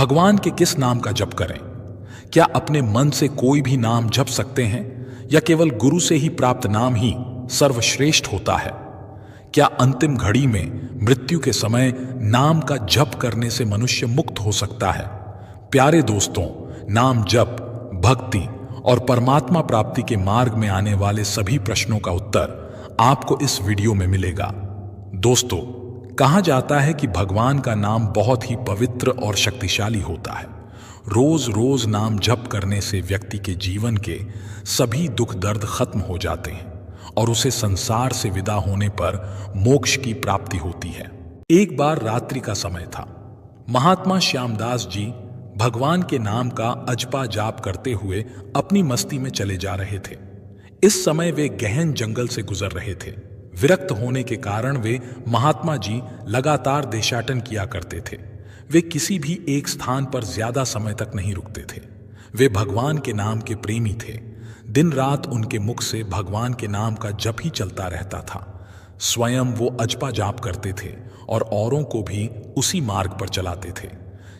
भगवान के किस नाम का जप करें? क्या अपने मन से कोई भी नाम जप सकते हैं या केवल गुरु से ही प्राप्त नाम ही सर्वश्रेष्ठ होता है? क्या अंतिम घड़ी में मृत्यु के समय नाम का जप करने से मनुष्य मुक्त हो सकता है? प्यारे दोस्तों, नाम जप, भक्ति और परमात्मा प्राप्ति के मार्ग में आने वाले सभी प्रश्नों का उत्तर आपको इस वीडियो में मिलेगा। दोस्तों, कहा जाता है कि भगवान का नाम बहुत ही पवित्र और शक्तिशाली होता है। रोज रोज नाम जप करने से व्यक्ति के जीवन के सभी दुख दर्द खत्म हो जाते हैं और उसे संसार से विदा होने पर मोक्ष की प्राप्ति होती है। एक बार रात्रि का समय था। महात्मा श्यामदास जी भगवान के नाम का अजपा जाप करते हुए अपनी मस्ती में चले जा रहे थे। इस समय वे गहन जंगल से गुजर रहे थे। विरक्त होने के कारण वे महात्मा जी लगातार देशाटन किया करते थे। वे किसी भी एक स्थान पर ज्यादा समय तक नहीं रुकते थे। वे भगवान के नाम के प्रेमी थे। दिन रात उनके मुख से भगवान के नाम का जप ही चलता रहता था। स्वयं वो अजपा जाप करते थे और औरों को भी उसी मार्ग पर चलाते थे।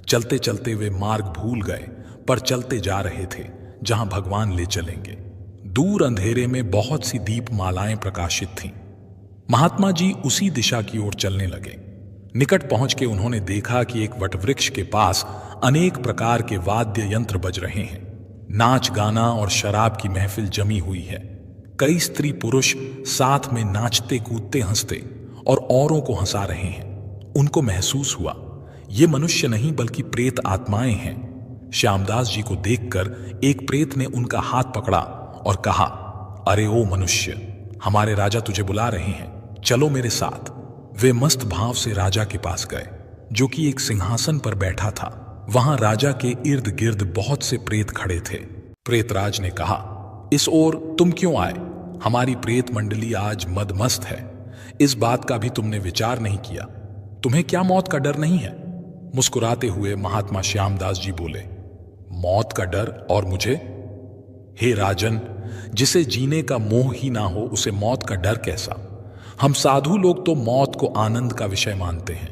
चलते चलते वे मार्ग भूल गए, पर चलते जा रहे थे जहां भगवान ले चलेंगे। दूर अंधेरे में बहुत सी दीप मालाएं प्रकाशित थीं। महात्मा जी उसी दिशा की ओर चलने लगे। निकट पहुंच के उन्होंने देखा कि एक वटवृक्ष के पास अनेक प्रकार के वाद्य यंत्र बज रहे हैं। नाच गाना और शराब की महफिल जमी हुई है। कई स्त्री पुरुष साथ में नाचते कूदते हंसते और औरों को हंसा रहे हैं। उनको महसूस हुआ ये मनुष्य नहीं बल्कि प्रेत आत्माएं हैं। श्यामदास जी को देखकर एक प्रेत ने उनका हाथ पकड़ा और कहा, अरे ओ मनुष्य, हमारे राजा तुझे बुला रहे हैं, चलो मेरे साथ। वे मस्त भाव से राजा के पास गए, जो कि एक सिंहासन पर बैठा था। वहां राजा के इर्द गिर्द बहुत से प्रेत खड़े थे। प्रेतराज ने कहा, इस ओर तुम क्यों आए? हमारी प्रेत मंडली आज मदमस्त है। इस बात का भी तुमने विचार नहीं किया। तुम्हें क्या मौत का डर नहीं है? मुस्कुराते हुए महात्मा श्यामदास जी बोले, मौत का डर और मुझे? हे राजन, जिसे जीने का मोह ही ना हो उसे मौत का डर कैसा? हम साधु लोग तो मौत को आनंद का विषय मानते हैं।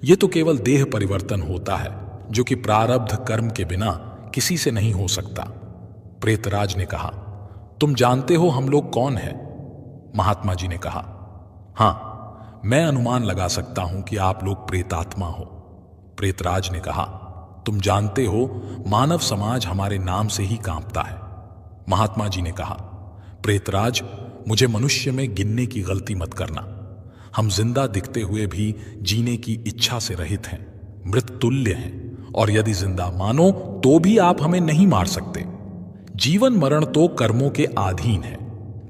यह तो केवल देह परिवर्तन होता है, जो कि प्रारब्ध कर्म के बिना किसी से नहीं हो सकता। प्रेतराज ने कहा, तुम जानते हो हम लोग कौन हैं? महात्मा जी ने कहा, हां, मैं अनुमान लगा सकता हूं कि आप लोग प्रेतात्मा हो। प्रेतराज ने कहा, तुम जानते हो मानव समाज हमारे नाम से ही कांपता है। महात्मा जी ने कहा, प्रेतराज, मुझे मनुष्य में गिनने की गलती मत करना। हम जिंदा दिखते हुए भी जीने की इच्छा से रहित हैं, मृत तुल्य हैं, और यदि जिंदा मानो तो भी आप हमें नहीं मार सकते। जीवन मरण तो कर्मों के अधीन है।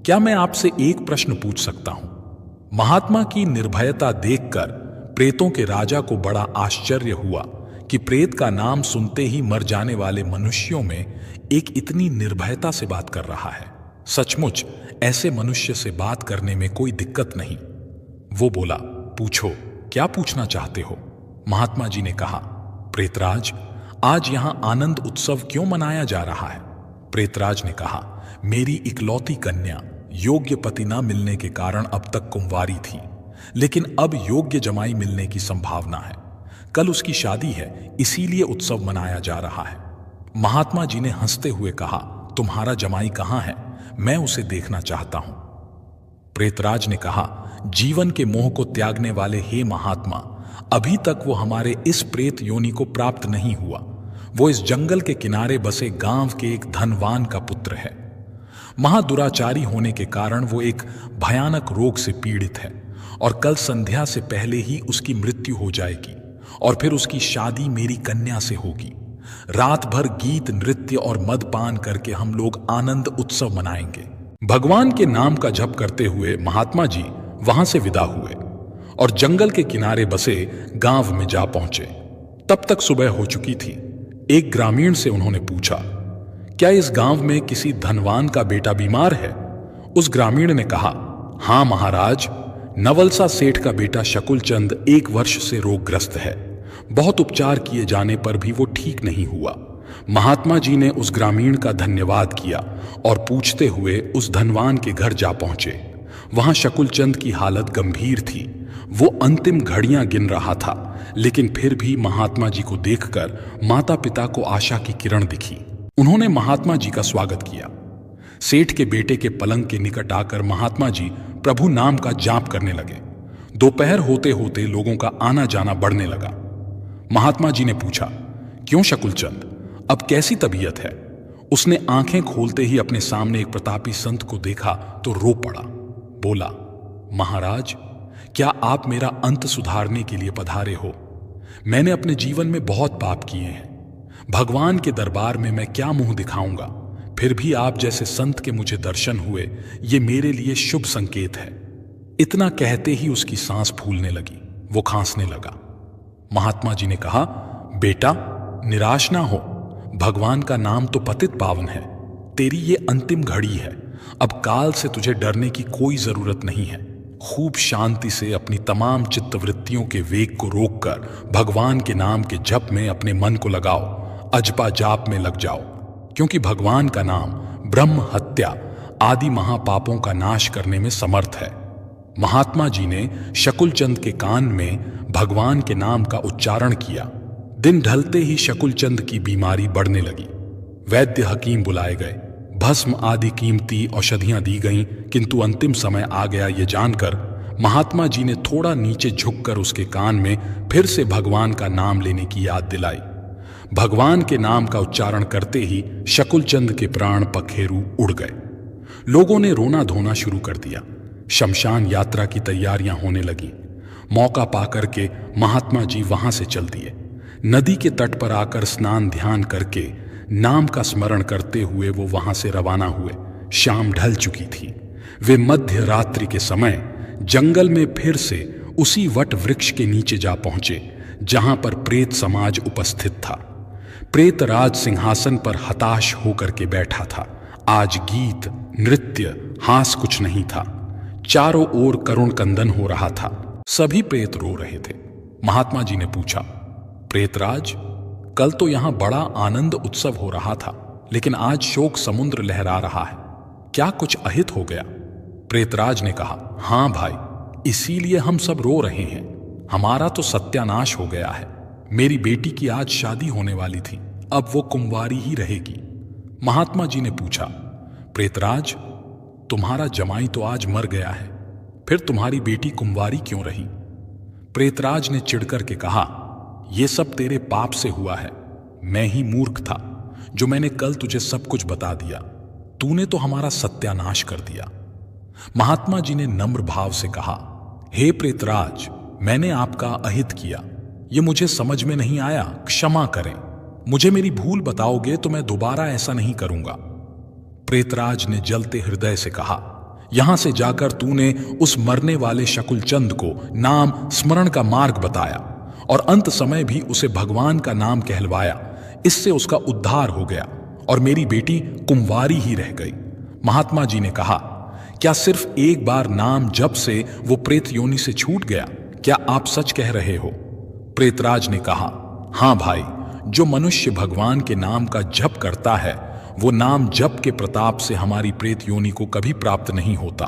क्या मैं आपसे एक प्रश्न पूछ सकता हूं? महात्मा की निर्भयता देखकर प्रेतों के राजा को बड़ा आश्चर्य हुआ कि प्रेत का नाम सुनते ही मर जाने वाले मनुष्यों में एक इतनी निर्भयता से बात कर रहा है। सचमुच ऐसे मनुष्य से बात करने में कोई दिक्कत नहीं। वो बोला, पूछो, क्या पूछना चाहते हो? महात्मा जी ने कहा, प्रेतराज, आज यहां आनंद उत्सव क्यों मनाया जा रहा है? प्रेतराज ने कहा, मेरी इकलौती कन्या योग्य पति न मिलने के कारण अब तक कुंवारी थी, लेकिन अब योग्य जमाई मिलने की संभावना है। कल उसकी शादी है, इसीलिए उत्सव मनाया जा रहा है। महात्मा जी ने हंसते हुए कहा, तुम्हारा जमाई कहां है? मैं उसे देखना चाहता हूं। प्रेतराज ने कहा, जीवन के मोह को त्यागने वाले हे महात्मा, अभी तक वो हमारे इस प्रेत योनि को प्राप्त नहीं हुआ। वो इस जंगल के किनारे बसे गांव के एक धनवान का पुत्र है। महादुराचारी होने के कारण वो एक भयानक रोग से पीड़ित है और कल संध्या से पहले ही उसकी मृत्यु हो जाएगी और फिर उसकी शादी मेरी कन्या से होगी। रात भर गीत, नृत्य और मदपान करके हम लोग आनंद उत्सव मनाएंगे। भगवान के नाम का जप करते हुए महात्मा जी वहां से विदा हुए और जंगल के किनारे बसे गांव में जा पहुंचे। तब तक सुबह हो चुकी थी। एक ग्रामीण से उन्होंने पूछा, क्या इस गांव में किसी धनवान का बेटा बीमार है? उस ग्रामीण ने कहा, हां महाराज, नवलसा सेठ का बेटा शकुलचंद 1 वर्ष से रोगग्रस्त है। बहुत उपचार किए जाने पर भी वो ठीक नहीं हुआ। महात्मा जी ने उस ग्रामीण का धन्यवाद किया और पूछते हुए उस धनवान के घर जा पहुंचे। वहां शकुलचंद की हालत गंभीर थी। वो अंतिम घड़ियां गिन रहा था, लेकिन फिर भी महात्मा जी को देखकर माता पिता को आशा की किरण दिखी। उन्होंने महात्मा जी का स्वागत किया। सेठ के बेटे के पलंग के निकट आकर महात्मा जी प्रभु नाम का जाप करने लगे। दोपहर होते होते लोगों का आना जाना बढ़ने लगा। महात्मा जी ने पूछा, क्यों शकुलचंद, अब कैसी तबीयत है? उसने आंखें खोलते ही अपने सामने एक प्रतापी संत को देखा तो रो पड़ा। बोला, महाराज, क्या आप मेरा अंत सुधारने के लिए पधारे हो? मैंने अपने जीवन में बहुत पाप किए हैं। भगवान के दरबार में मैं क्या मुंह दिखाऊंगा? फिर भी आप जैसे संत के मुझे दर्शन हुए, ये मेरे लिए शुभ संकेत है। इतना कहते ही उसकी सांस फूलने लगी, वो खांसने लगा। महात्मा जी ने कहा, बेटा निराश ना हो, भगवान का नाम तो पतित पावन है। तेरी ये अंतिम घड़ी है, अब काल से तुझे डरने की कोई जरूरत नहीं है। खूब शांति से अपनी तमाम चित्तवृत्तियों के वेग को रोककर भगवान के नाम के जप में अपने मन को लगाओ, अजपा जाप में लग जाओ, क्योंकि भगवान का नाम ब्रह्म हत्या आदि महापापों का नाश करने में समर्थ है। महात्मा जी ने शकुलचंद के कान में भगवान के नाम का उच्चारण किया। दिन ढलते ही शकुलचंद की बीमारी बढ़ने लगी। वैद्य हकीम बुलाए गए, भस्म आदि कीमती औषधियां दी गईं, किंतु अंतिम समय आ गया ये जानकर महात्मा जी ने थोड़ा नीचे झुककर उसके कान में फिर से भगवान का नाम लेने की याद दिलाई। भगवान के नाम का उच्चारण करते ही शकुलचंद के प्राण पखेरु उड़ गए। लोगों ने रोना धोना शुरू कर दिया। शमशान यात्रा की तैयारियां होने लगी। मौका पाकर के महात्मा जी वहां से चल दिए। नदी के तट पर आकर स्नान ध्यान करके नाम का स्मरण करते हुए वो वहां से रवाना हुए। शाम ढल चुकी थी। वे मध्य रात्रि के समय जंगल में फिर से उसी वट वृक्ष के नीचे जा पहुंचे जहां पर प्रेत समाज उपस्थित था। प्रेतराज सिंहासन पर हताश होकर के बैठा था। आज गीत नृत्य हास कुछ नहीं था। चारों ओर करुण कंदन हो रहा था। सभी प्रेत रो रहे थे। महात्मा जी ने पूछा, प्रेतराज, कल तो यहां बड़ा आनंद उत्सव हो रहा था, लेकिन आज शोक समुद्र लहरा रहा है, क्या कुछ अहित हो गया? प्रेतराज ने कहा, हां भाई, इसीलिए हम सब रो रहे हैं। हमारा तो सत्यानाश हो गया है। मेरी बेटी की आज शादी होने वाली थी, अब वो कुंवारी ही रहेगी। महात्मा जी ने पूछा, प्रेतराज, तुम्हारा जमाई तो आज मर गया है, फिर तुम्हारी बेटी कुंवारी क्यों रही? प्रेतराज ने चिढ़कर के कहा, यह सब तेरे पाप से हुआ है। मैं ही मूर्ख था जो मैंने कल तुझे सब कुछ बता दिया। तूने तो हमारा सत्यानाश कर दिया। महात्मा जी ने नम्र भाव से कहा, हे प्रेतराज, मैंने आपका अहित किया, ये मुझे समझ में नहीं आया, क्षमा करें। मुझे मेरी भूल बताओगे तो मैं दोबारा ऐसा नहीं करूंगा। प्रेतराज ने जलते हृदय से कहा, यहां से जाकर तूने उस मरने वाले शकुलचंद को नाम स्मरण का मार्ग बताया और अंत समय भी उसे भगवान का नाम कहलवाया। इससे उसका उद्धार हो गया और मेरी बेटी कुंवारी ही रह गई। महात्मा जी ने कहा, क्या सिर्फ एक बार नाम जप से वो प्रेत योनि से छूट गया? क्या आप सच कह रहे हो? प्रेतराज ने कहा, हां भाई, जो मनुष्य भगवान के नाम का जप करता है वो नाम जप के प्रताप से हमारी प्रेत योनि को कभी प्राप्त नहीं होता।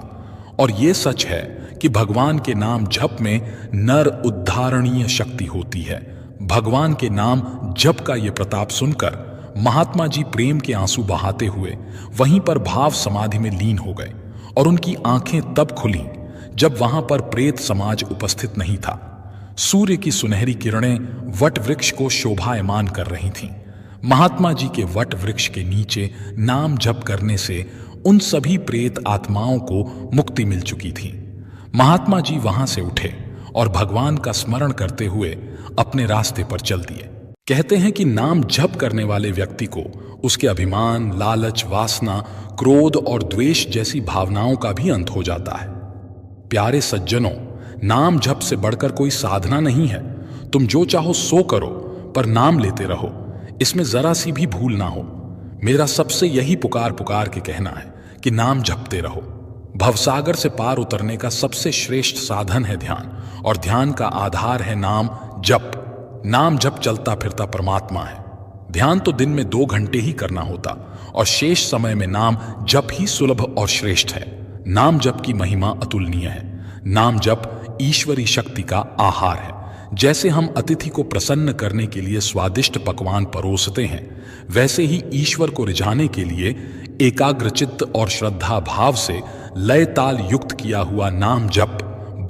और ये सच है कि भगवान के नाम जप में नर उद्धारणीय शक्ति होती है। भगवान के नाम जप का ये प्रताप सुनकर महात्मा जी प्रेम के आंसू बहाते हुए वहीं पर भाव समाधि में लीन हो गए और उनकी आंखें तब खुली जब वहां पर प्रेत समाज उपस्थित नहीं था। सूर्य की सुनहरी किरणें वट वृक्ष को शोभायमान कर रही थीं। महात्मा जी के वट वृक्ष के नीचे नाम जप करने से उन सभी प्रेत आत्माओं को मुक्ति मिल चुकी थी। महात्मा जी वहां से उठे और भगवान का स्मरण करते हुए अपने रास्ते पर चल दिए। कहते हैं कि नाम जप करने वाले व्यक्ति को उसके अभिमान, लालच, वासना, क्रोध और द्वेष जैसी भावनाओं का भी अंत हो जाता है। प्यारे सज्जनों, नाम जप से बढ़कर कोई साधना नहीं है। तुम जो चाहो सो करो, पर नाम लेते रहो, इसमें जरा सी भी भूल ना हो। मेरा सबसे यही पुकार पुकार के कहना है कि नाम जपते रहो। भवसागर से पार उतरने का सबसे श्रेष्ठ साधन है ध्यान, और ध्यान का आधार है नाम जप। नाम जप चलता फिरता परमात्मा है। ध्यान तो दिन में 2 घंटे ही करना होता और शेष समय में नाम जप ही सुलभ और श्रेष्ठ है। नाम जप की महिमा अतुलनीय है। नाम जप ईश्वरी शक्ति का आहार है। जैसे हम अतिथि को प्रसन्न करने के लिए स्वादिष्ट पकवान परोसते हैं, वैसे ही ईश्वर को रिझाने के लिए एकाग्रचित्त और श्रद्धा भाव से लय ताल युक्त किया हुआ नाम जप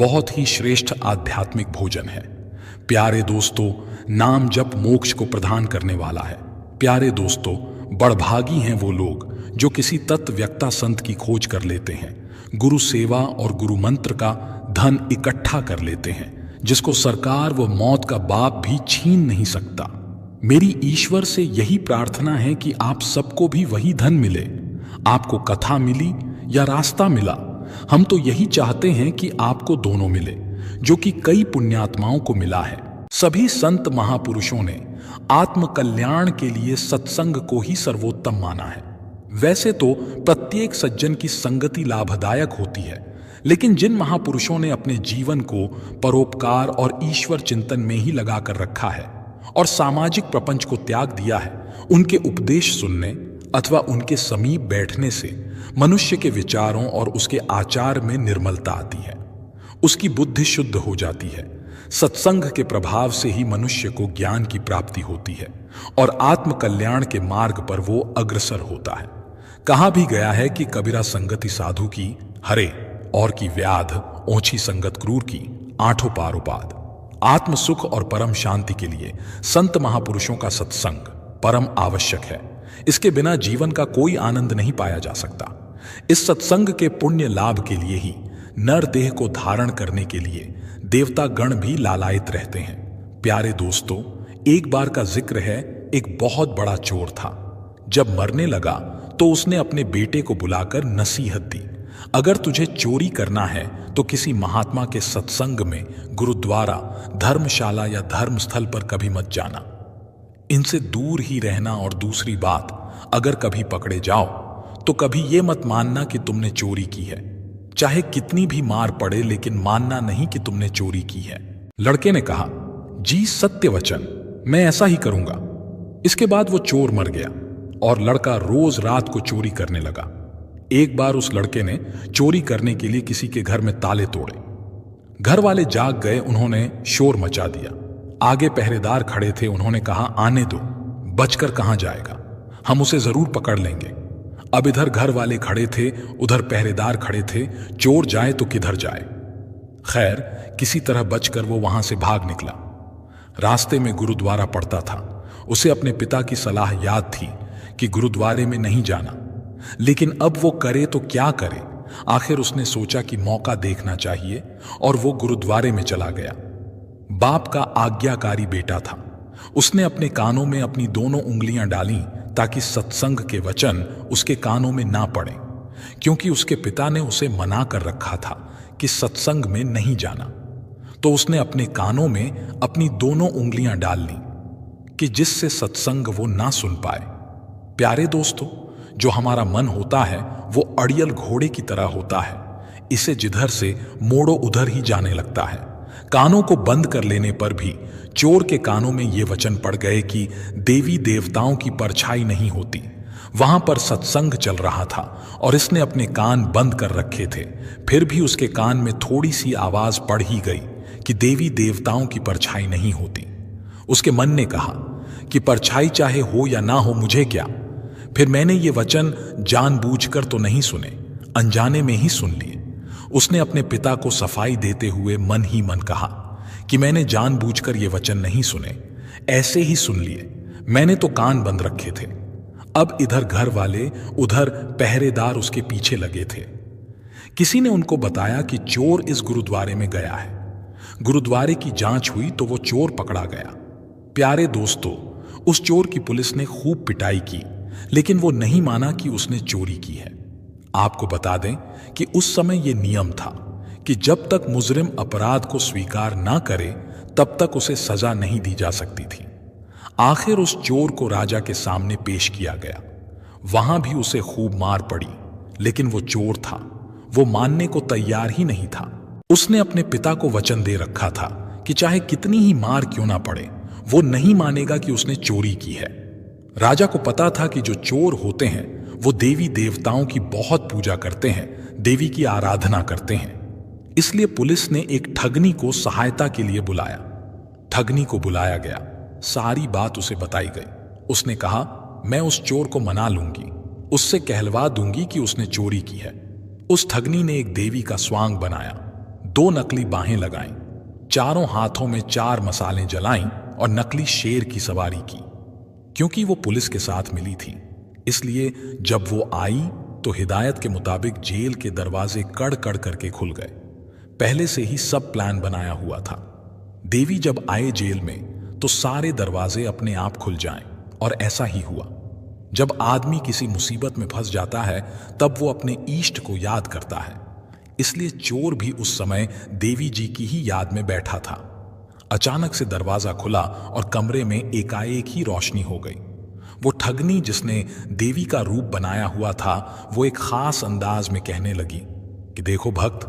बहुत ही श्रेष्ठ आध्यात्मिक भोजन है। प्यारे दोस्तों, नाम जप मोक्ष को प्रदान करने वाला है। प्यारे दोस्तों, बड़भागी हैं वो लोग जो किसी तत्वव्यक्ता संत की खोज कर लेते हैं, गुरु सेवा और गुरु मंत्र का धन इकट्ठा कर लेते हैं, जिसको सरकार व मौत का बाप भी छीन नहीं सकता। मेरी ईश्वर से यही प्रार्थना है कि आप सबको भी वही धन मिले। आपको कथा मिली या रास्ता मिला, हम तो यही चाहते हैं कि आपको दोनों मिले, जो कि कई पुण्यात्माओं को मिला है। सभी संत महापुरुषों ने आत्म कल्याण के लिए सत्संग को ही सर्वोत्तम माना है। वैसे तो प्रत्येक सज्जन की संगति लाभदायक होती है, लेकिन जिन महापुरुषों ने अपने जीवन को परोपकार और ईश्वर चिंतन में ही लगाकर रखा है और सामाजिक प्रपंच को त्याग दिया है, उनके उपदेश सुनने अथवा उनके समीप बैठने से मनुष्य के विचारों और उसके आचार में निर्मलता आती है, उसकी बुद्धि शुद्ध हो जाती है। सत्संग के प्रभाव से ही मनुष्य को ज्ञान की प्राप्ति होती है और आत्म कल्याण के मार्ग पर वो अग्रसर होता है। कहा भी गया है कि कबीरा संगति साधु की हरे और की व्याध, ओछी संगत क्रूर की, आठों पारोपाद। आत्म सुख और परम शांति के लिए संत महापुरुषों का सत्संग परम आवश्यक है। इसके बिना जीवन का कोई आनंद नहीं पाया जा सकता। इस सत्संग के पुण्य लाभ के लिए ही नर देह को धारण करने के लिए देवता गण भी लालायित रहते हैं। प्यारे दोस्तों, एक बार का जिक्र है, एक बहुत बड़ा चोर था। जब मरने लगा तो उसने अपने बेटे को बुलाकर नसीहत दी, अगर तुझे चोरी करना है तो किसी महात्मा के सत्संग में, गुरुद्वारा, धर्मशाला या धर्मस्थल पर कभी मत जाना, इनसे दूर ही रहना। और दूसरी बात, अगर कभी पकड़े जाओ तो कभी ये मत मानना कि तुमने चोरी की है, चाहे कितनी भी मार पड़े, लेकिन मानना नहीं कि तुमने चोरी की है। लड़के ने कहा, जी सत्य वचन, मैं ऐसा ही करूंगा। इसके बाद वो चोर मर गया और लड़का रोज रात को चोरी करने लगा। एक बार उस लड़के ने चोरी करने के लिए किसी के घर में ताले तोड़े। घर वाले जाग गए, उन्होंने शोर मचा दिया। आगे पहरेदार खड़े थे, उन्होंने कहा, आने दो, बचकर कहां जाएगा, हम उसे जरूर पकड़ लेंगे। अब इधर घर वाले खड़े थे, उधर पहरेदार खड़े थे, चोर जाए तो किधर जाए। खैर, किसी तरह बचकर वो वहां से भाग निकला। रास्ते में गुरुद्वारा पड़ता था। उसे अपने पिता की सलाह याद थी कि गुरुद्वारे में नहीं जाना, लेकिन अब वो करे तो क्या करे। आखिर उसने सोचा कि मौका देखना चाहिए और वो गुरुद्वारे में चला गया। बाप का आज्ञाकारी बेटा था। उसने अपने कानों में अपनी दोनों उंगलियां डालीं ताकि सत्संग के वचन उसके कानों में ना पड़े, क्योंकि उसके पिता ने उसे मना कर रखा था कि सत्संग में नहीं जाना। तो उसने अपने कानों में अपनी दोनों उंगलियां डाल ली कि जिससे सत्संग वो ना सुन पाए। प्यारे दोस्तों, जो हमारा मन होता है वो अड़ियल घोड़े की तरह होता है, इसे जिधर से मोड़ो उधर ही जाने लगता है। कानों को बंद कर लेने पर भी चोर के कानों में ये वचन पड़ गए कि देवी देवताओं की परछाई नहीं होती। वहां पर सत्संग चल रहा था और इसने अपने कान बंद कर रखे थे, फिर भी उसके कान में थोड़ी सी आवाज पड़ ही गई कि देवी देवताओं की परछाई नहीं होती। उसके मन ने कहा कि परछाई चाहे हो या ना हो, मुझे क्या। फिर मैंने ये वचन जानबूझकर तो नहीं सुने, अनजाने में ही सुन लिए। उसने अपने पिता को सफाई देते हुए मन ही मन कहा कि मैंने जानबूझकर ये वचन नहीं सुने, ऐसे ही सुन लिए, मैंने तो कान बंद रखे थे। अब इधर घर वाले, उधर पहरेदार उसके पीछे लगे थे। किसी ने उनको बताया कि चोर इस गुरुद्वारे में गया है। गुरुद्वारे की जांच हुई तो वो चोर पकड़ा गया। प्यारे दोस्तों, उस चोर की पुलिस ने खूब पिटाई की, लेकिन वो नहीं माना कि उसने चोरी की है। आपको बता दें कि उस समय यह नियम था कि जब तक मुजरिम अपराध को स्वीकार ना करे तब तक उसे सजा नहीं दी जा सकती थी। आखिर उस चोर को राजा के सामने पेश किया गया। वहां भी उसे खूब मार पड़ी, लेकिन वो चोर था, वो मानने को तैयार ही नहीं था। उसने अपने पिता को वचन दे रखा था कि चाहे कितनी ही मार क्यों ना पड़े, वो नहीं मानेगा कि उसने चोरी की है। राजा को पता था कि जो चोर होते हैं वो देवी देवताओं की बहुत पूजा करते हैं, देवी की आराधना करते हैं। इसलिए पुलिस ने एक ठगनी को सहायता के लिए बुलाया। ठगनी को बुलाया गया, सारी बात उसे बताई गई। उसने कहा, मैं उस चोर को मना लूंगी, उससे कहलवा दूंगी कि उसने चोरी की है। उस ठगनी ने एक देवी का स्वांग बनाया, 2 नकली बाहें लगाईं, चारों हाथों में 4 मसालें जलाईं और नकली शेर की सवारी की। क्योंकि वो पुलिस के साथ मिली थी, इसलिए जब वो आई तो हिदायत के मुताबिक जेल के दरवाजे कड़ कड़ करके खुल गए। पहले से ही सब प्लान बनाया हुआ था। देवी जब आए जेल में तो सारे दरवाजे अपने आप खुल जाएं, और ऐसा ही हुआ। जब आदमी किसी मुसीबत में फंस जाता है तब वो अपने इष्ट को याद करता है, इसलिए चोर भी उस समय देवी जी की ही याद में बैठा था। अचानक से दरवाजा खुला और कमरे में एकाएक ही रोशनी हो गई। वो ठगनी जिसने देवी का रूप बनाया हुआ था, वो एक खास अंदाज में कहने लगी कि देखो भक्त,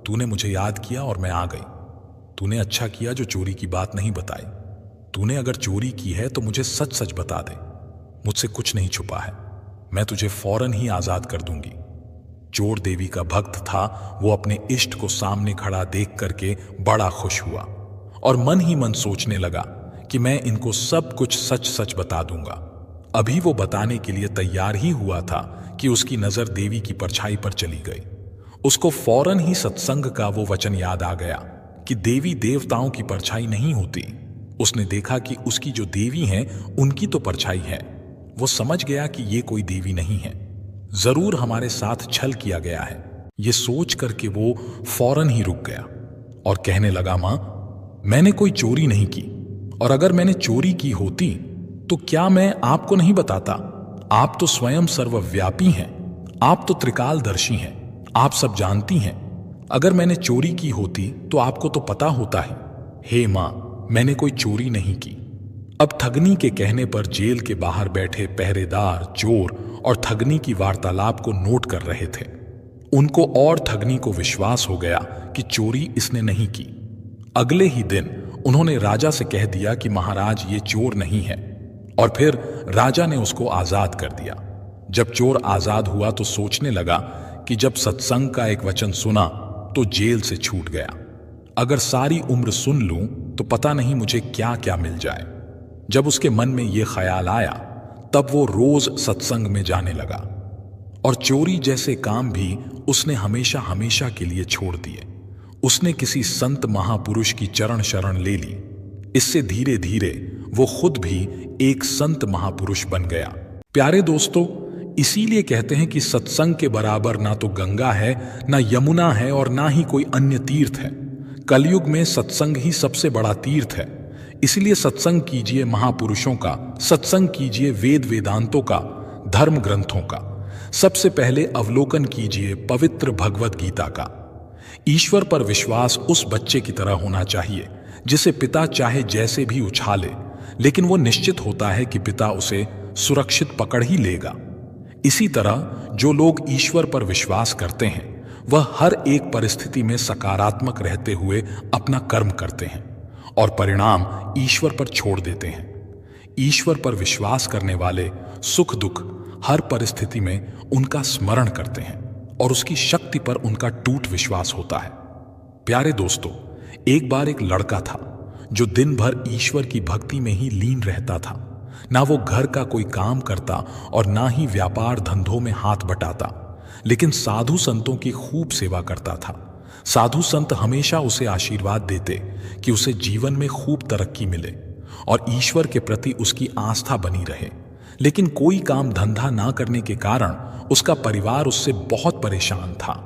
तूने मुझे याद किया और मैं आ गई। तूने अच्छा किया जो चोरी की बात नहीं बताई। तूने अगर चोरी की है तो मुझे सच सच बता दे, मुझसे कुछ नहीं छुपा है, मैं तुझे फौरन ही आजाद कर दूंगी। चोर देवी का भक्त था, वो अपने इष्ट को सामने खड़ा देख करके बड़ा खुश हुआ और मन ही मन सोचने लगा कि मैं इनको सब कुछ सच सच बता दूंगा। अभी वो बताने के लिए तैयार ही हुआ था कि उसकी नजर देवी की परछाई पर चली गई। उसको फौरन ही सत्संग का वो वचन याद आ गया कि देवी देवताओं की परछाई नहीं होती। उसने देखा कि उसकी जो देवी हैं उनकी तो परछाई है। वो समझ गया कि ये कोई देवी नहीं है, जरूर हमारे साथ छल किया गया है। ये सोच करके वो फौरन ही रुक गया और कहने लगा, मां, मैंने कोई चोरी नहीं की, और अगर मैंने चोरी की होती तो क्या मैं आपको नहीं बताता? आप तो स्वयं सर्वव्यापी हैं, आप तो त्रिकालदर्शी हैं, आप सब जानती हैं। अगर मैंने चोरी की होती तो आपको तो पता होता ही। हे मां, मैंने कोई चोरी नहीं की। अब ठगनी के कहने पर जेल के बाहर बैठे पहरेदार चोर और ठगनी की वार्तालाप को नोट कर रहे थे। उनको और ठगनी को विश्वास हो गया कि चोरी इसने नहीं की। अगले ही दिन उन्होंने राजा से कह दिया कि महाराज, ये चोर नहीं है, और फिर राजा ने उसको आजाद कर दिया। जब चोर आजाद हुआ तो सोचने लगा कि जब सत्संग का एक वचन सुना तो जेल से छूट गया। अगर सारी उम्र सुन लूं तो पता नहीं मुझे क्या क्या मिल जाए। जब उसके मन में यह ख्याल आया तब वो रोज सत्संग में जाने लगा, और चोरी जैसे काम भी उसने हमेशा हमेशा के लिए छोड़ दिए। उसने किसी संत महापुरुष की चरण शरण ले ली। इससे धीरे धीरे वो खुद भी एक संत महापुरुष बन गया। प्यारे दोस्तों, इसीलिए कहते हैं कि सत्संग के बराबर ना तो गंगा है, ना यमुना है, और ना ही कोई अन्य तीर्थ है। कलयुग में सत्संग ही सबसे बड़ा तीर्थ है। इसलिए सत्संग कीजिए महापुरुषों का, सत्संग कीजिए वेद वेदांतों का, धर्म ग्रंथों का। सबसे पहले अवलोकन कीजिए पवित्र भगवत गीता का। ईश्वर पर विश्वास उस बच्चे की तरह होना चाहिए जिसे पिता चाहे जैसे भी उछाले, लेकिन वो निश्चित होता है कि पिता उसे सुरक्षित पकड़ ही लेगा। इसी तरह जो लोग ईश्वर पर विश्वास करते हैं वह हर एक परिस्थिति में सकारात्मक रहते हुए अपना कर्म करते हैं और परिणाम ईश्वर पर छोड़ देते हैं। ईश्वर पर विश्वास करने वाले सुख दुख हर परिस्थिति में उनका स्मरण करते हैं और उसकी शक्ति पर उनका टूट विश्वास होता है। प्यारे दोस्तों, एक बार एक लड़का था जो दिन भर ईश्वर की भक्ति में ही लीन रहता था। ना वो घर का कोई काम करता और ना ही व्यापार धंधों में हाथ बटाता, लेकिन साधु संतों की खूब सेवा करता था। साधु संत हमेशा उसे आशीर्वाद देते कि उसे जीवन में खूब तरक्की मिले और ईश्वर के प्रति उसकी आस्था बनी रहे। लेकिन कोई काम धंधा ना करने के कारण उसका परिवार उससे बहुत परेशान था।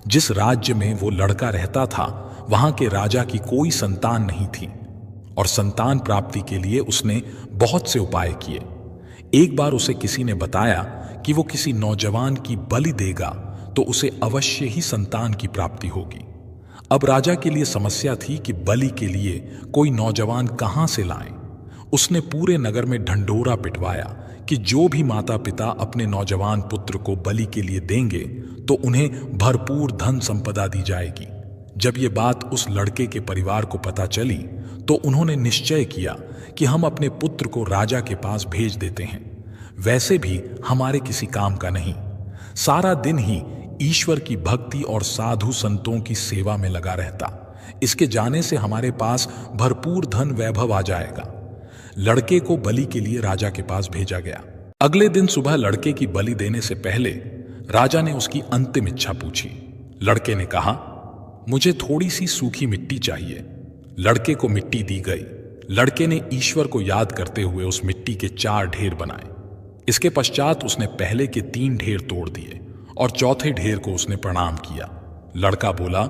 जिस राज्य में वो लड़का रहता था वहां के राजा की कोई संतान नहीं थी और संतान प्राप्ति के लिए उसने बहुत से उपाय किए। एक बार उसे किसी ने बताया कि वो किसी नौजवान की बलि देगा तो उसे अवश्य ही संतान की प्राप्ति होगी। अब राजा के लिए समस्या थी कि बलि के लिए कोई नौजवान कहां से लाएं। उसने पूरे नगर में ढंढोरा पिटवाया कि जो भी माता पिता अपने नौजवान पुत्र को बलि के लिए देंगे तो उन्हें भरपूर धन संपदा दी जाएगी। जब ये बात उस लड़के के परिवार को पता चली तो उन्होंने निश्चय किया कि हम अपने पुत्र को राजा के पास भेज देते हैं, वैसे भी हमारे किसी काम का नहीं। सारा दिन ही ईश्वर की भक्ति और साधु संतों की सेवा में लगा रहता। इसके जाने से हमारे पास भरपूर धन वैभव आ जाएगा। लड़के को बलि के लिए राजा के पास भेजा गया। अगले दिन सुबह लड़के की बलि देने से पहले राजा ने उसकी अंतिम इच्छा पूछी। लड़के ने कहा, मुझे थोड़ी सी सूखी मिट्टी चाहिए। लड़के को मिट्टी दी गई। लड़के ने ईश्वर को याद करते हुए उस मिट्टी के 4 ढेर बनाए। इसके पश्चात उसने पहले के 3 ढेर तोड़ दिए और चौथे ढेर को उसने प्रणाम किया। लड़का बोला,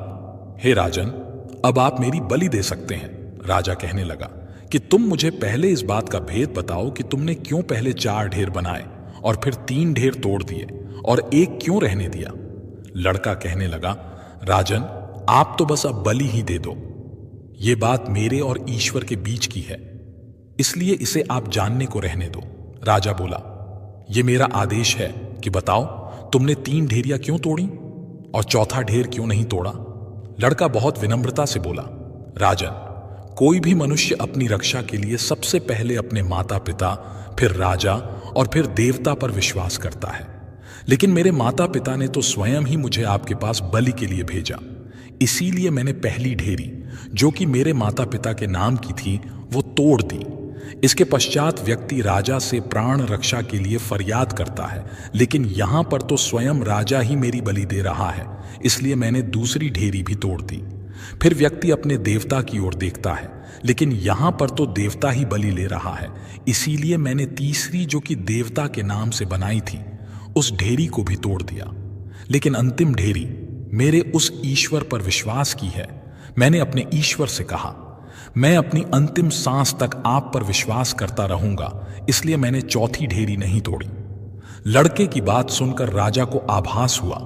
हे राजन, अब आप मेरी बलि दे सकते हैं। राजा कहने लगा कि तुम मुझे पहले इस बात का भेद बताओ कि तुमने क्यों पहले 4 ढेर बनाए और फिर 3 ढेर तोड़ दिए और एक क्यों रहने दिया। लड़का कहने लगा, राजन, आप तो बस अब बलि ही दे दो। ये बात मेरे और ईश्वर के बीच की है, इसलिए इसे आप जानने को रहने दो। राजा बोला, ये मेरा आदेश है कि बताओ तुमने 3 ढेरियां क्यों तोड़ी और चौथा ढेर क्यों नहीं तोड़ा। लड़का बहुत विनम्रता से बोला, राजन, कोई भी मनुष्य अपनी रक्षा के लिए सबसे पहले अपने माता पिता, फिर राजा और फिर देवता पर विश्वास करता है। लेकिन मेरे माता पिता ने तो स्वयं ही मुझे आपके पास बलि के लिए भेजा, इसीलिए मैंने पहली ढेरी, जो कि मेरे माता पिता के नाम की थी, वो तोड़ दी। इसके पश्चात व्यक्ति राजा से प्राण रक्षा के लिए फरियाद करता है, लेकिन यहां पर तो स्वयं राजा ही मेरी बलि दे रहा है, इसलिए मैंने दूसरी ढेरी भी तोड़ दी। फिर व्यक्ति अपने देवता की ओर देखता है, लेकिन यहां पर तो देवता ही बलि ले रहा है, इसीलिए मैंने तीसरी, जो कि देवता के नाम से बनाई थी, उस ढेरी को भी तोड़ दिया। लेकिन अंतिम ढेरी मेरे उस ईश्वर पर विश्वास की है। मैंने अपने ईश्वर से कहा, मैं अपनी अंतिम सांस तक आप पर विश्वास करता रहूंगा, इसलिए मैंने चौथी ढेरी नहीं तोड़ी। लड़के की बात सुनकर राजा को आभास हुआ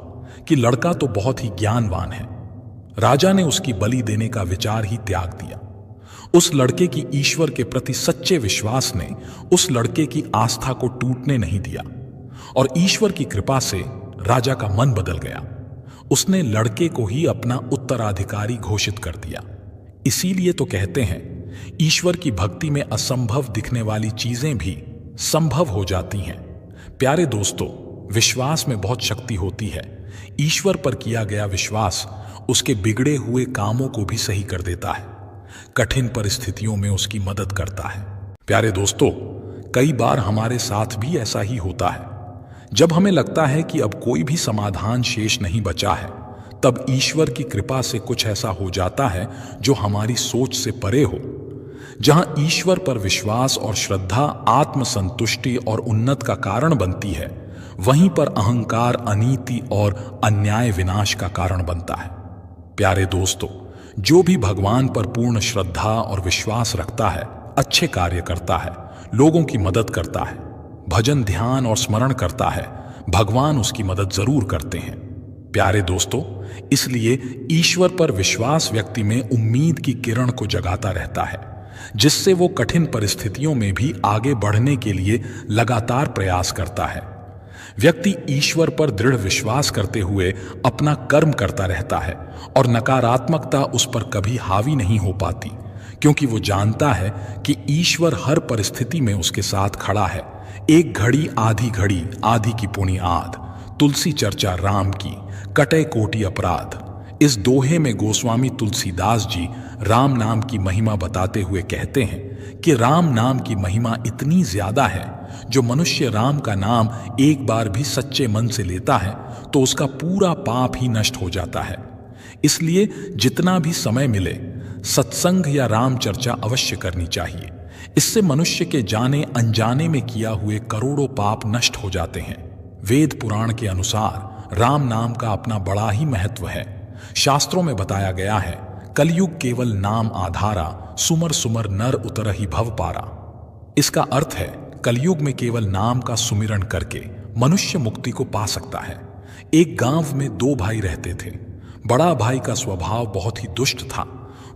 कि लड़का तो बहुत ही ज्ञानवान है। राजा ने उसकी बलि देने का विचार ही त्याग दिया। उस लड़के की ईश्वर के प्रति सच्चे विश्वास ने उस लड़के की आस्था को टूटने नहीं दिया और ईश्वर की कृपा से राजा का मन बदल गया। उसने लड़के को ही अपना उत्तराधिकारी घोषित कर दिया। इसीलिए तो कहते हैं, ईश्वर की भक्ति में असंभव दिखने वाली चीजें भी संभव हो जाती हैं। प्यारे दोस्तों, विश्वास में बहुत शक्ति होती है। ईश्वर पर किया गया विश्वास उसके बिगड़े हुए कामों को भी सही कर देता है, कठिन परिस्थितियों में उसकी मदद करता है। प्यारे दोस्तों, कई बार हमारे साथ भी ऐसा ही होता है। जब हमें लगता है कि अब कोई भी समाधान शेष नहीं बचा है, तब ईश्वर की कृपा से कुछ ऐसा हो जाता है जो हमारी सोच से परे हो। जहां ईश्वर पर विश्वास और श्रद्धा आत्मसंतुष्टि और उन्नत का कारण बनती है, वहीं पर अहंकार अनीति और अन्याय विनाश का कारण बनता है। प्यारे दोस्तों, जो भी भगवान पर पूर्ण श्रद्धा और विश्वास रखता है, अच्छे कार्य करता है, लोगों की मदद करता है, भजन ध्यान और स्मरण करता है, भगवान उसकी मदद जरूर करते हैं। प्यारे दोस्तों, इसलिए ईश्वर पर विश्वास व्यक्ति में उम्मीद की किरण को जगाता रहता है, जिससे वो कठिन परिस्थितियों में भी आगे बढ़ने के लिए लगातार प्रयास करता है। व्यक्ति ईश्वर पर दृढ़ विश्वास करते हुए अपना कर्म करता रहता है और नकारात्मकता उस पर कभी हावी नहीं हो पाती, क्योंकि वो जानता है कि ईश्वर हर परिस्थिति में उसके साथ खड़ा है। एक घड़ी आधी की पुण्य आध, तुलसी चर्चा राम की, कटे कोटि अपराध। इस दोहे में गोस्वामी तुलसीदास जी राम नाम की महिमा बताते हुए कहते हैं कि राम नाम की महिमा इतनी ज्यादा है, जो मनुष्य राम का नाम एक बार भी सच्चे मन से लेता है तो उसका पूरा पाप ही नष्ट हो जाता है। इसलिए जितना भी समय मिले, सत्संग या राम चर्चा अवश्य करनी चाहिए। इससे मनुष्य के जाने अनजाने में किया हुए करोड़ों पाप नष्ट हो जाते हैं। वेद पुराण के अनुसार राम नाम का अपना बड़ा ही महत्व है। शास्त्रों में बताया गया है, कलयुग केवल नाम आधारा, सुमर सुमर नर उतरहि भव पारा। इसका अर्थ है, कलयुग में केवल नाम का सुमिरन करके मनुष्य मुक्ति को पा सकता है। एक गांव में 2 भाई रहते थे। बड़ा भाई का स्वभाव बहुत ही दुष्ट था।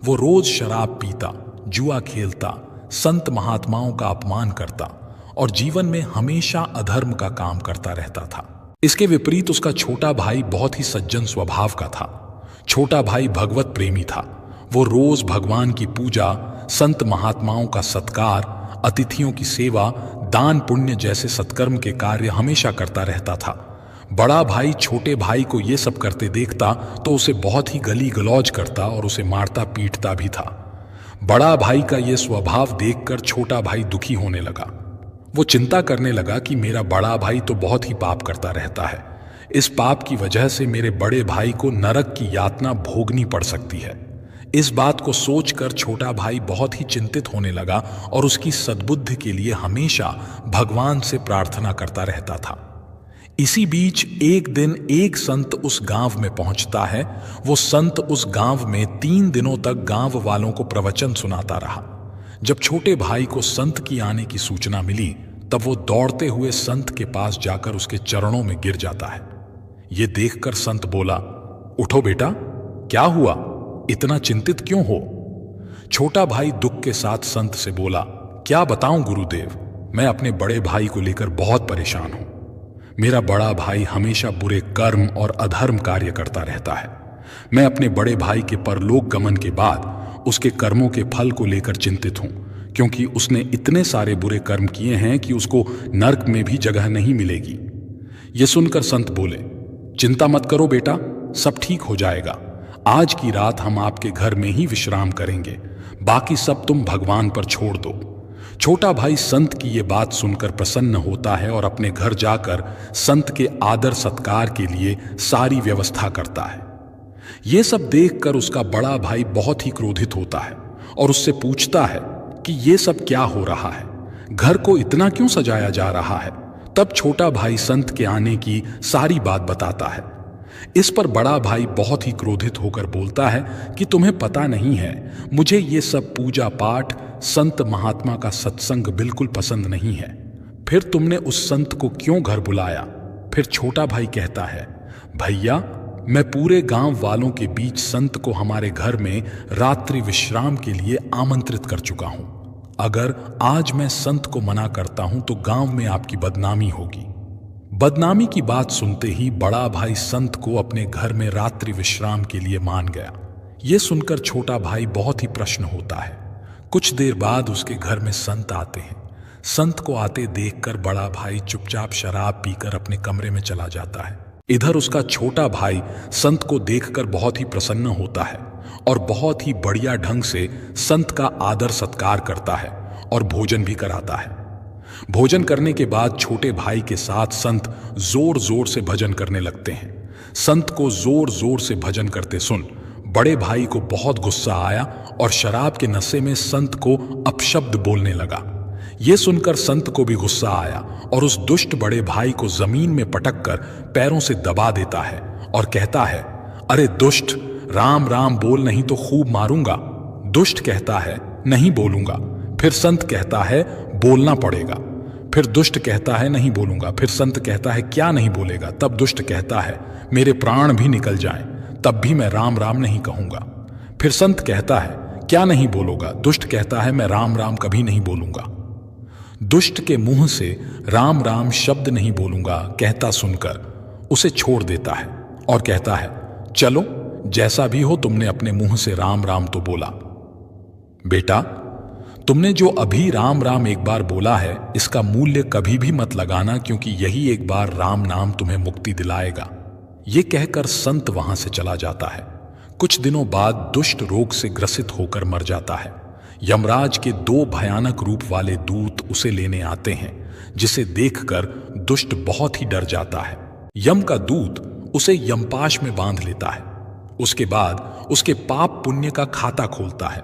वो रोज शराब पीता, जुआ खेलता, संत महात्माओं का अपमान करता और जीवन में हमेशा अधर्म का काम करता रहता था। इसके विपरीत उसका छोटा भाई बहुत ही सज्जन स्वभाव का था। छोटा भाई भगवत प्रेमी था। वो रोज भगवान की पूजा, संत महात्माओं का सत्कार, अतिथियों की सेवा, दान पुण्य जैसे सत्कर्म के कार्य हमेशा करता रहता था। बड़ा भाई छोटे भाई को ये सब करते देखता तो उसे बहुत ही गली गलौज करता और उसे मारता पीटता भी था। बड़ा भाई का ये स्वभाव देखकर छोटा भाई दुखी होने लगा। वो चिंता करने लगा कि मेरा बड़ा भाई तो बहुत ही पाप करता रहता है, इस पाप की वजह से मेरे बड़े भाई को नरक की यातना भोगनी पड़ सकती है। इस बात को सोचकर छोटा भाई बहुत ही चिंतित होने लगा और उसकी सद्बुद्धि के लिए हमेशा भगवान से प्रार्थना करता रहता था। इसी बीच एक दिन एक संत उस गांव में पहुंचता है। वो संत उस गांव में 3 दिनों तक गांव वालों को प्रवचन सुनाता रहा। जब छोटे भाई को संत की आने की सूचना मिली तब वो दौड़ते हुए संत के पास जाकर उसके चरणों में गिर जाता है। ये देखकर संत बोला, उठो बेटा, क्या हुआ, इतना चिंतित क्यों हो? छोटा भाई दुख के साथ संत से बोला, क्या बताऊं गुरुदेव, मैं अपने बड़े भाई को लेकर बहुत परेशान हूं। मेरा बड़ा भाई हमेशा बुरे कर्म और अधर्म कार्य करता रहता है। मैं अपने बड़े भाई के परलोक गमन के बाद उसके कर्मों के फल को लेकर चिंतित हूं, क्योंकि उसने इतने सारे बुरे कर्म किए हैं कि उसको नरक में भी जगह नहीं मिलेगी। ये सुनकर संत बोले, चिंता मत करो बेटा, सब ठीक हो जाएगा। आज की रात हम आपके घर में ही विश्राम करेंगे, बाकी सब तुम भगवान पर छोड़ दो। छोटा भाई संत की ये बात सुनकर प्रसन्न होता है और अपने घर जाकर संत के आदर सत्कार के लिए सारी व्यवस्था करता है। ये सब देखकर उसका बड़ा भाई बहुत ही क्रोधित होता है और उससे पूछता है कि ये सब क्या हो रहा है, घर को इतना क्यों सजाया जा रहा है। तब छोटा भाई संत के आने की सारी बात बताता है। इस पर बड़ा भाई बहुत ही क्रोधित होकर बोलता है कि तुम्हें पता नहीं है, मुझे ये सब पूजा पाठ, संत महात्मा का सत्संग बिल्कुल पसंद नहीं है। फिर तुमने उस संत को क्यों घर बुलाया? फिर छोटा भाई कहता है, भैया, मैं पूरे गांव वालों के बीच संत को हमारे घर में रात्रि विश्राम के लिए आमंत्रित कर चुका हूं। अगर आज मैं संत को मना करता हूं तो गांव में आपकी बदनामी होगी। बदनामी की बात सुनते ही बड़ा भाई संत को अपने घर में रात्रि विश्राम के लिए मान गया। यह सुनकर छोटा भाई बहुत ही प्रसन्न होता है। कुछ देर बाद उसके घर में संत आते हैं। संत को आते देखकर बड़ा भाई चुपचाप शराब पीकर अपने कमरे में चला जाता है। इधर उसका छोटा भाई संत को देखकर बहुत ही प्रसन्न होता है और बहुत ही बढ़िया ढंग से संत का आदर सत्कार करता है और भोजन भी कराता है। भोजन करने के बाद छोटे भाई के साथ संत जोर जोर से भजन करने लगते हैं। संत को जोर जोर से भजन करते सुन बड़े भाई को बहुत गुस्सा आया और शराब के नशे में संत को अपशब्द बोलने लगा। यह सुनकर संत को भी गुस्सा आया और उस दुष्ट बड़े भाई को जमीन में पटक कर पैरों से दबा देता है और कहता है, अरे दुष्ट, राम राम बोल नहीं तो खूब मारूंगा। दुष्ट कहता है, नहीं बोलूंगा। फिर संत कहता है, बोलना पड़ेगा। फिर दुष्ट कहता है, नहीं बोलूंगा। फिर संत कहता है, क्या नहीं बोलेगा? तब दुष्ट कहता है, मेरे प्राण भी निकल जाएं तब भी मैं राम राम नहीं कहूंगा। फिर संत कहता है, क्या नहीं बोलोगा? दुष्ट कहता है, मैं राम राम कभी नहीं बोलूंगा। दुष्ट के मुंह से राम राम शब्द नहीं बोलूंगा कहता सुनकर उसे छोड़ देता है और कहता है, चलो जैसा भी हो, तुमने अपने मुंह से राम राम तो बोला। बेटा, तुमने जो अभी राम राम एक बार बोला है, इसका मूल्य कभी भी मत लगाना, क्योंकि यही एक बार राम नाम तुम्हें मुक्ति दिलाएगा। ये कहकर संत वहां से चला जाता है। कुछ दिनों बाद दुष्ट रोग से ग्रसित होकर मर जाता है। यमराज के 2 भयानक रूप वाले दूत उसे लेने आते हैं, जिसे देखकर दुष्ट बहुत ही डर जाता है। यम का दूत उसे यमपाश में बांध लेता है। उसके बाद उसके पाप पुण्य का खाता खोलता है।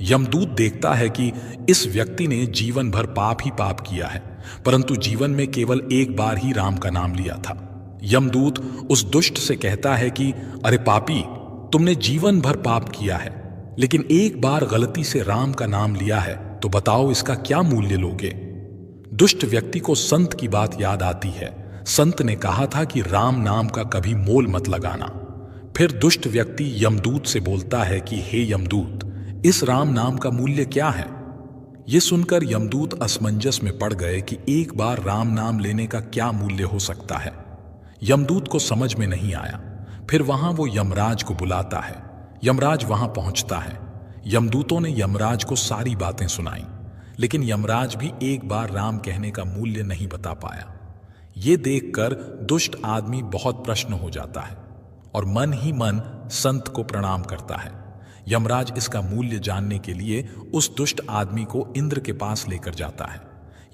यमदूत देखता है कि इस व्यक्ति ने जीवन भर पाप ही पाप किया है, परंतु जीवन में केवल एक बार ही राम का नाम लिया था। यमदूत उस दुष्ट से कहता है कि अरे पापी, तुमने जीवन भर पाप किया है, लेकिन एक बार गलती से राम का नाम लिया है, तो बताओ इसका क्या मूल्य लोगे? दुष्ट व्यक्ति को संत की बात याद आती है। संत ने कहा था कि राम नाम का कभी मोल मत लगाना। फिर दुष्ट व्यक्ति यमदूत से बोलता है कि हे यमदूत, इस राम नाम का मूल्य क्या है? यह सुनकर यमदूत असमंजस में पड़ गए कि एक बार राम नाम लेने का क्या मूल्य हो सकता है। यमदूत को समझ में नहीं आया। फिर वहां वो यमराज को बुलाता है। यमराज वहां पहुंचता है। यमदूतों ने यमराज को सारी बातें सुनाई, लेकिन यमराज भी एक बार राम कहने का मूल्य नहीं बता पाया। ये देखकर दुष्ट आदमी बहुत प्रश्न हो जाता है और मन ही मन संत को प्रणाम करता है। यमराज इसका मूल्य जानने के लिए उस दुष्ट आदमी को इंद्र के पास लेकर जाता है।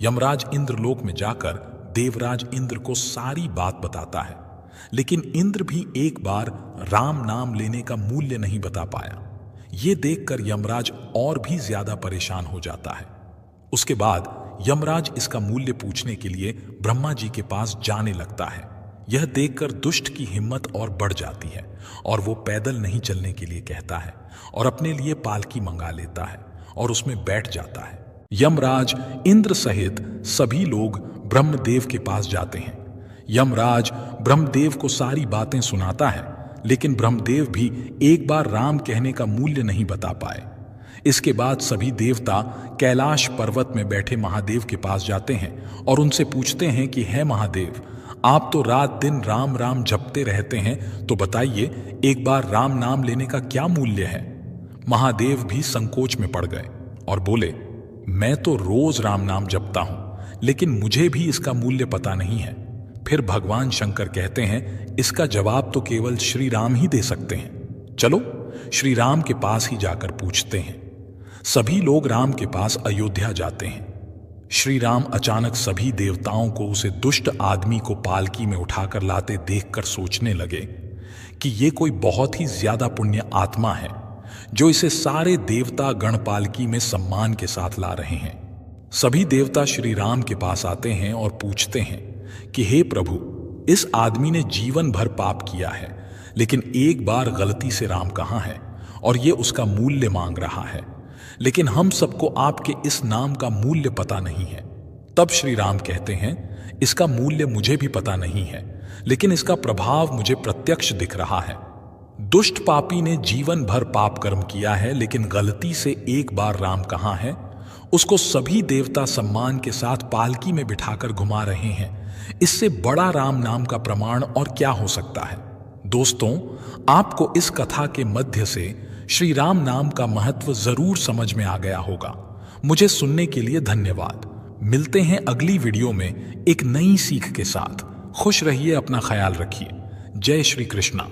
यमराज इंद्रलोक में जाकर देवराज इंद्र को सारी बात बताता है, लेकिन इंद्र भी एक बार राम नाम लेने का मूल्य नहीं बता पाया। ये देखकर यमराज और भी ज्यादा परेशान हो जाता है। उसके बाद यमराज इसका मूल्य पूछने के लिए ब्रह्मा जी के पास जाने लगता है। यह देखकर दुष्ट की हिम्मत और बढ़ जाती है और वो पैदल नहीं चलने के लिए कहता है और अपने लिए पालकी मंगा लेता है और उसमें बैठ जाता है। यमराज इंद्र सहित सभी लोग ब्रह्मदेव के पास जाते हैं। यमराज ब्रह्मदेव को सारी बातें सुनाता है, लेकिन ब्रह्मदेव भी एक बार राम कहने का मूल्य नहीं बता पाए। इसके बाद सभी देवता कैलाश पर्वत में बैठे महादेव के पास जाते हैं और उनसे पूछते हैं कि हे महादेव, आप तो रात दिन राम राम जपते रहते हैं, तो बताइए एक बार राम नाम लेने का क्या मूल्य है। महादेव भी संकोच में पड़ गए और बोले, मैं तो रोज राम नाम जपता हूं, लेकिन मुझे भी इसका मूल्य पता नहीं है। फिर भगवान शंकर कहते हैं, इसका जवाब तो केवल श्री राम ही दे सकते हैं। चलो श्री राम के पास ही जाकर पूछते हैं। सभी लोग राम के पास अयोध्या जाते हैं। श्री राम अचानक सभी देवताओं को उसे दुष्ट आदमी को पालकी में उठाकर लाते देखकर सोचने लगे कि ये कोई बहुत ही ज्यादा पुण्य आत्मा है जो इसे सारे देवता गण पालकी में सम्मान के साथ ला रहे हैं। सभी देवता श्री राम के पास आते हैं और पूछते हैं कि हे प्रभु, इस आदमी ने जीवन भर पाप किया है, लेकिन एक बार गलती से राम कहा है और ये उसका मूल्य मांग रहा है, लेकिन हम सबको आपके इस नाम का मूल्य पता नहीं है। तब श्री राम कहते हैं, इसका मूल्य मुझे भी पता नहीं है, लेकिन इसका प्रभाव मुझे प्रत्यक्ष दिख रहा है। दुष्ट पापी ने जीवन भर पाप कर्म किया है, लेकिन गलती से एक बार राम कहा है, उसको सभी देवता सम्मान के साथ पालकी में बिठाकर घुमा रहे हैं। इससे बड़ा राम नाम का प्रमाण और क्या हो सकता है। दोस्तों, आपको इस कथा के मध्य से श्री राम नाम का महत्व जरूर समझ में आ गया होगा। मुझे सुनने के लिए धन्यवाद। मिलते हैं अगली वीडियो में एक नई सीख के साथ। खुश रहिए, अपना ख्याल रखिए। जय श्री कृष्णा।